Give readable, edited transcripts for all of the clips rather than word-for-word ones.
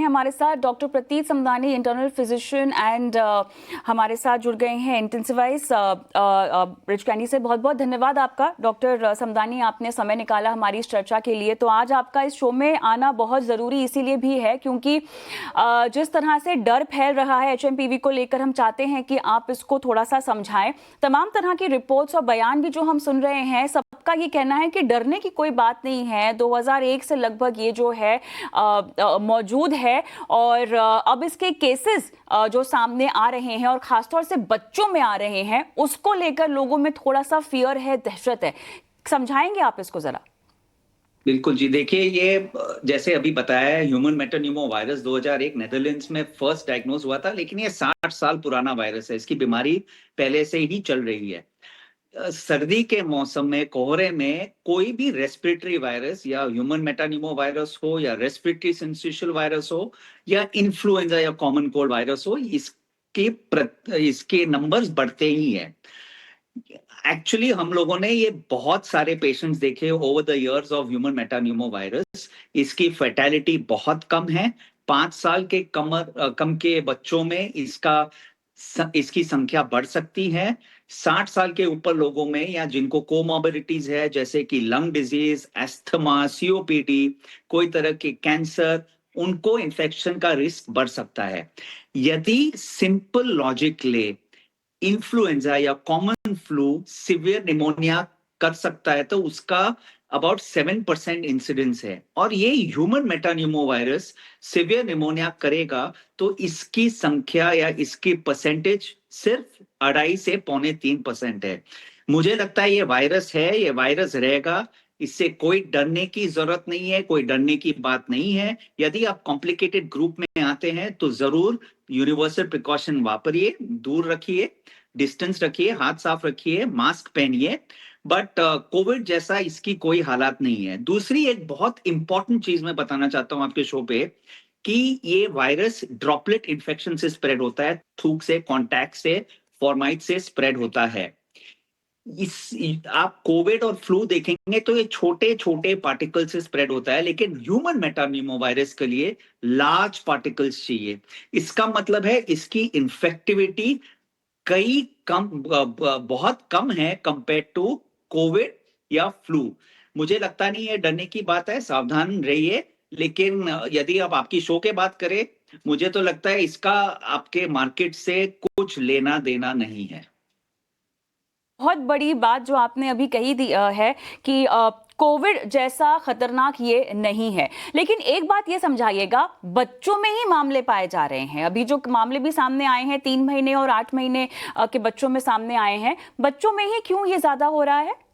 हमारे साथ डॉक्टर प्रतीत समदानी, इंटरनल फिजिशियन एंड हमारे साथ जुड़ गए हैं इंटेंसिवाइज ब्रिज कैंडी से। बहुत बहुत धन्यवाद आपका डॉक्टर समदानी, आपने समय निकाला हमारी इस चर्चा के लिए। तो आज आपका इस शो में आना बहुत ज़रूरी इसीलिए भी है क्योंकि जिस तरह से डर फैल रहा है एचएमपीवी को लेकर, हम चाहते हैं कि आप इसको थोड़ा सा समझाएं। तमाम तरह की रिपोर्ट्स और बयान भी जो हम सुन रहे हैं, सबका ये कहना है कि डरने की कोई बात नहीं है। 2001 से लगभग ये जो है मौजूद है और अब इसके केसेस जो सामने आ रहे हैं और खासतौर से बच्चों में आ रहे हैं, उसको लेकर लोगों में थोड़ा सा फियर है, दहशत है। समझाएंगे आप इसको जरा? बिल्कुल जी, देखिए ये जैसे अभी बताया है, ह्यूमन मेटान्यूमो वायरस 2001 नेदरलैंड्स में फर्स्ट डायग्नोज हुआ था, लेकिन ये 60 साल पुराना वायरस है। इसकी बीमारी पहले से ही चल रही है। सर्दी के मौसम में, कोहरे में, कोई भी रेस्पिरेटरी वायरस या ह्यूमन मेटान्यूमो वायरस हो या रेस्पिरेटरी सिंसिशियल वायरस हो या इन्फ्लुएंजा या कॉमन कोल्ड वायरस हो, इसके नंबर्स बढ़ते ही हैं। एक्चुअली हम लोगों ने ये बहुत सारे पेशेंट्स देखे over the years of human metapneumovirus. इसकी फैटेलिटी बहुत कम है। 5 साल के कम के बच्चों में इसकी संख्या बढ़ सकती है। 60 साल के ऊपर लोगों में या जिनको कोमॉर्बिडिटीज है, जैसे कि लंग डिजीज, एस्थमा, सीओपीडी, कोई तरह के कैंसर, उनको इन्फेक्शन का रिस्क बढ़ सकता है। यदि सिंपल लॉजिक ले, इन्फ्लुएंजा या कॉमन फ्लू सिवियर निमोनिया कर सकता है तो उसका अबाउट 7% इंसिडेंस है, और ये ह्यूमन मेटान्यूमो वायरस सिवियर निमोनिया करेगा तो इसकी संख्या या इसकी परसेंटेज सिर्फ 2.5 से 3.25% है। मुझे लगता है ये वायरस है, ये वायरस रहेगा, इससे कोई डरने की जरूरत नहीं है, कोई डरने की बात नहीं है। यदि आप कॉम्प्लिकेटेड ग्रुप में आते हैं तो जरूर यूनिवर्सल प्रिकॉशन वापरिए, दूर रखिए, डिस्टेंस रखिए, हाथ साफ रखिए, मास्क पहनिए, बट कोविड जैसा इसकी कोई हालात नहीं है। दूसरी एक बहुत इंपॉर्टेंट चीज मैं बताना चाहता हूं आपके शो पे कि ये वायरस ड्रॉपलेट इन्फेक्शन से स्प्रेड होता है, थूक से, कॉन्टैक्ट से, फॉर्माइट से स्प्रेड होता है। आप कोविड और फ्लू देखेंगे तो ये छोटे छोटे पार्टिकल से स्प्रेड होता है, लेकिन ह्यूमन मेटान्यूमो वायरस के लिए लार्ज पार्टिकल्स चाहिए। इसका मतलब है इसकी इन्फेक्टिविटी कई कम बहुत कम है कंपेयर टू कोविड या फ्लू। मुझे लगता नहीं है डरने की बात है, सावधान रहिए। लेकिन यदि आप आपकी शो के बात करें, मुझे तो लगता है इसका आपके मार्केट से कुछ लेना देना नहीं है। बहुत बड़ी बात जो आपने अभी कही है कि कोविड जैसा खतरनाक ये नहीं है। लेकिन एक बात ये समझाइएगा, बच्चों में ही मामले पाए जा रहे हैं। अभी जो मामले भी सामने आए हैं, 3 महीने और 8 महीने के बच्चों में सामने आए हैं, बच्चों में ही क्यों ये ज्यादा हो रहा है?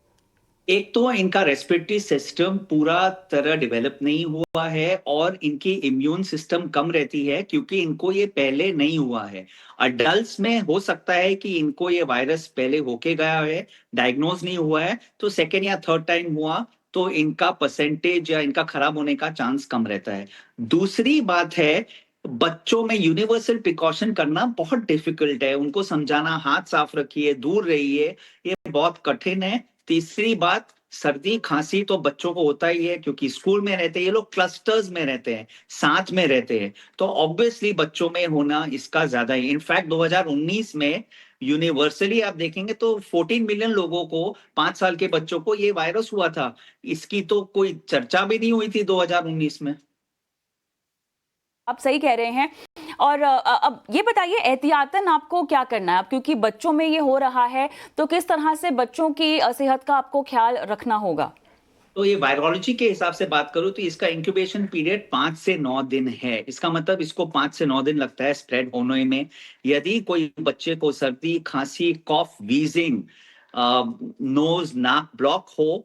एक तो इनका रेस्पिरेटरी सिस्टम पूरा तरह डेवलप नहीं हुआ है और इनकी इम्यून सिस्टम कम रहती है क्योंकि इनको ये पहले नहीं हुआ है। अडल्ट्स में हो सकता है कि इनको ये वायरस पहले होके गया है, डायग्नोज नहीं हुआ है, तो सेकेंड या थर्ड टाइम हुआ तो इनका परसेंटेज या इनका खराब होने का चांस कम रहता है। दूसरी बात है, बच्चों में यूनिवर्सल प्रिकॉशन करना बहुत डिफिकल्ट है। उनको समझाना, हाथ साफ रखिए, दूर रहिए, ये बहुत कठिन है। तीसरी बात, सर्दी खांसी तो बच्चों को होता ही है क्योंकि स्कूल में रहते हैं ये लोग, क्लस्टर्स में रहते हैं, साथ में रहते हैं, तो ऑब्वियसली बच्चों में होना इसका ज्यादा ही। इनफैक्ट 2019 में यूनिवर्सली आप देखेंगे तो 14 मिलियन लोगों को, 5 साल के बच्चों को ये वायरस हुआ था। इसकी तो कोई चर्चा भी नहीं हुई थी 2019 में। आप सही कह रहे हैं। और अब ये बताइए, एहतियातन आपको क्या करना है अब, क्योंकि बच्चों में ये हो रहा है, तो किस तरह से बच्चों की सेहत का आपको ख्याल रखना होगा? तो ये वायरोलॉजी के हिसाब से बात करूं तो इसका इंक्यूबेशन पीरियड 5 से 9 दिन है। इसका मतलब इसको 5 से 9 दिन लगता है स्प्रेड होने में। यदि कोई बच्चे को सर्दी, खांसी, कॉफ, वीजिंग, नोज नाक ब्लॉक हो,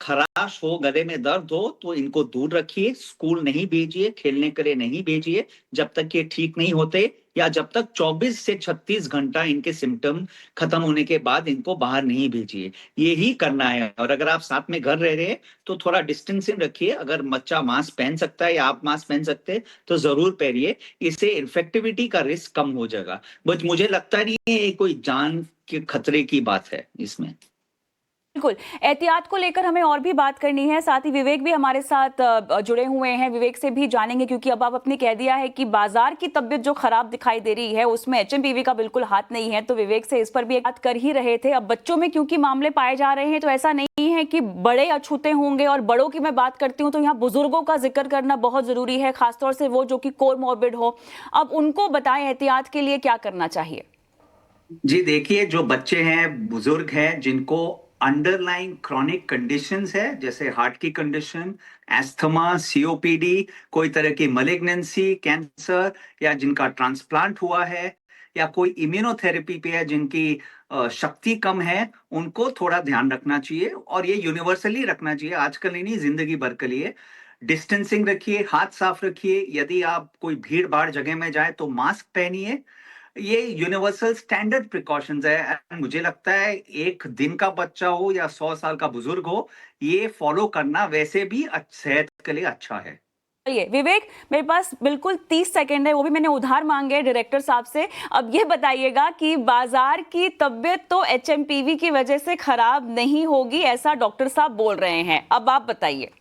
खराश हो, गले में दर्द हो, तो इनको दूर रखिए, स्कूल नहीं भेजिए, खेलने के लिए नहीं भेजिए जब तक ये ठीक नहीं होते, या जब तक 24 से 36 घंटा इनके सिम्टम खत्म होने के बाद इनको बाहर नहीं भेजिए। ये ही करना है। और अगर आप साथ में घर रह रहे हैं तो थोड़ा डिस्टेंसिंग रखिए। अगर बच्चा मास्क पहन सकता है या आप मास्क पहन सकते हैं तो जरूर पहनिए, इससे इन्फेक्टिविटी का रिस्क कम हो जाएगा। बट मुझे लगता नहीं है ये कोई जान के खतरे की बात है इसमें। बिल्कुल, एहतियात को लेकर हमें और भी बात करनी है, साथ ही विवेक भी हमारे साथ जुड़े हुए हैं। विवेक से भी जानेंगे, क्योंकि अब आपने कह दिया है कि बाजार की तबीयत जो खराब दिखाई दे रही है उसमें एचएमपीवी का बिल्कुल हाथ नहीं है, तो विवेक से इस पर भी एक बात कर ही रहे थे। अब बच्चों में क्योंकि मामले पाए जा रहे हैं, तो ऐसा नहीं है कि बड़े अछूते होंगे, और बड़ों की मैं बात करती हूँ तो यहाँ बुजुर्गों का जिक्र करना बहुत जरूरी है, खासतौर से वो जो कि कोमॉर्बिड हो। अब उनको बताएं एहतियात के लिए क्या करना चाहिए। जी देखिए, जो बच्चे हैं, बुजुर्ग हैं, जिनको अंडरलाइंग क्रॉनिक कंडीशंस है, जैसे हार्ट की कंडीशन, एस्थमा, सीओपीडी, कोई तरह की मैलिग्नेंसी, कैंसर, या जिनका ट्रांसप्लांट हुआ है, या कोई इम्यूनोथेरेपी पे है, जिनकी शक्ति कम है, उनको थोड़ा ध्यान रखना चाहिए। और ये यूनिवर्सली रखना चाहिए, आजकल ही नहीं, जिंदगी भर के लिए। डिस्टेंसिंग रखिए, हाथ साफ रखिए, यदि आप कोई भीड़ भाड़ जगह में जाए तो मास्क पहनिए। ये यूनिवर्सल स्टैंडर्ड प्रिकॉशंस है, and मुझे लगता है एक दिन का बच्चा हो या 100 साल का बुजुर्ग हो, ये फॉलो करना वैसे भी सेहत के लिए अच्छा है। चलिए विवेक, मेरे पास बिल्कुल 30 सेकंड है, वो भी मैंने उधार मांगे डायरेक्टर साहब से। अब ये बताइएगा कि बाजार की तबीयत तो एचएमपीवी की वजह से खराब नहीं होगी, ऐसा डॉक्टर साहब बोल रहे हैं। अब आप बताइए।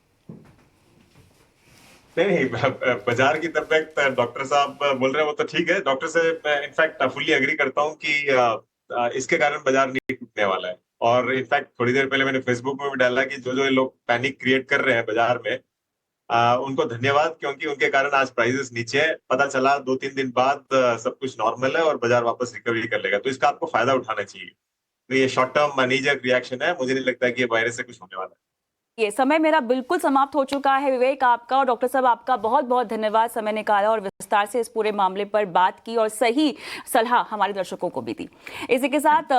नहीं, बाजार की तबीयत डॉक्टर साहब बोल रहे हैं वो तो ठीक है। डॉक्टर से मैं इनफैक्ट फुल्ली एग्री करता हूँ कि इसके कारण बाजार नहीं टूटने वाला है। और इनफैक्ट थोड़ी देर पहले मैंने फेसबुक में भी डाला कि जो जो ये लोग पैनिक क्रिएट कर रहे हैं बाजार में, उनको धन्यवाद, क्योंकि उनके कारण आज प्राइसेस नीचे है। पता चला 2-3 दिन बाद सब कुछ नॉर्मल है और बाजार वापस रिकवरी कर लेगा, तो इसका आपको फायदा उठाना चाहिए। तो ये शॉर्ट टर्म नीजर रिएक्शन है, मुझे नहीं लगता कि ये वायरस से कुछ होने वाला है। ये समय मेरा बिल्कुल समाप्त हो चुका है। विवेक, आपका और डॉक्टर साहब आपका बहुत बहुत धन्यवाद, समय निकाला और विस्तार से इस पूरे मामले पर बात की और सही सलाह हमारे दर्शकों को भी दी। इसी के साथ